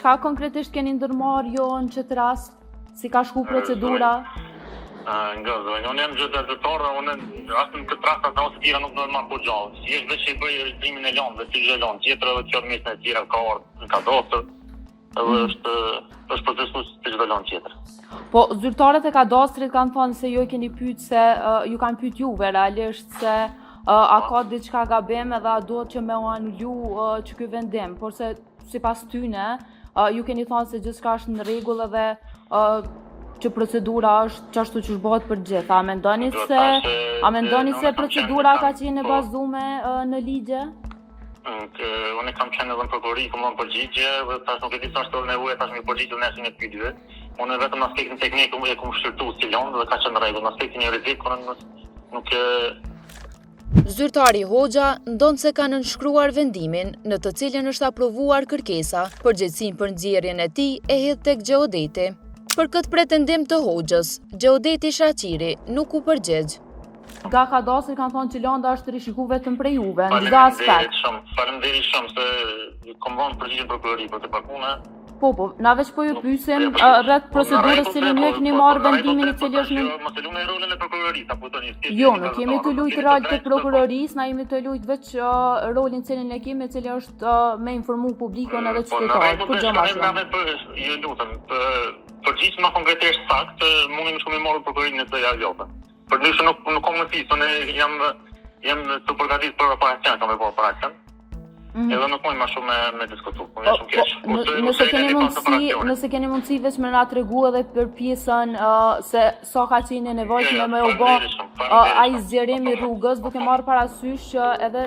Çka konkretisht keni ndërmarrë jo në çet rast? Si ka shku procedura? Nga zonjë, unë jam gjyqtar, unë asë në këtë rast ata ose tjera nuk do të marr kur gjallë. Si është veç i bëj registrimin e lëndëve, si gjë lëndë tjetër edhe që ormisën e tjera ka ardhur në kadastër, edhe është procesues si çdo lëndë tjetër. Po zyrtarët e kadastrit kanë thënë se ju e keni pyet se ju kanë pyet juve realisht se a ka diçka gabim edhe a duhet që me u anulu që ky vendim, por se sipas tyne ju keni thënë se gjithçka është në rregull edhe që procedura është çashtu që bëhet për gjithë. A mendoni se procedura ka qenë e bazuar në ligje? Unë kam qenë edhe në prokurori, kam dhënë përgjigje, dhe tash nuk e di sa është nevojë tash me përgjigje nesër me pyetje. Unë vetëm në aspektin teknik e kam shërtuar si lëndë dhe ka qenë në rregull. Në aspektin e rrezikut nuk Zyrtari Hoxha ndonë se ka nënshkruar vendimin në të cilin është aprovuar kërkesa, përgjegjësinë për nxjerrjen e tij e hedh tek Gjeodeti. Për këtë pretendim të Hoxhës, Gjeodeti Shaqiri nuk u përgjigj. Nga kadastri kanë thonë që lënda është rishiku vetëm prej juve, në çdo aspekt. Faleminderit shumë se kam dhënë përgjigje prokurori për të punë. Po, na veç po ju pyesim rreth procedurës që ju keni marrë vendimin i cili është në... Mos e lumë rolin e prokurorisë, apo tani. Jo, nuk jemi të luajtur rol të prokurorisë, na jemi të luajtur veç rolin cilin e kemi, i cili është me informu publikun edhe qytetarët, kur gjë më shumë. Ju lutem, përgjigje më konkretisht saktë, mundi më shumë të marrë prokurorinë të javë. Përndryshe nuk kam mundësi, unë jam të përgatitur për operacion, kam bërë operacion. Edhe nuk mund më shumë me diskutu. Nëse keni mundësi veç me na tregu edhe për pjesën se sa ka qenë nevojshme me u bë ai zgjerim i rrugës, duke marrë parasysh që edhe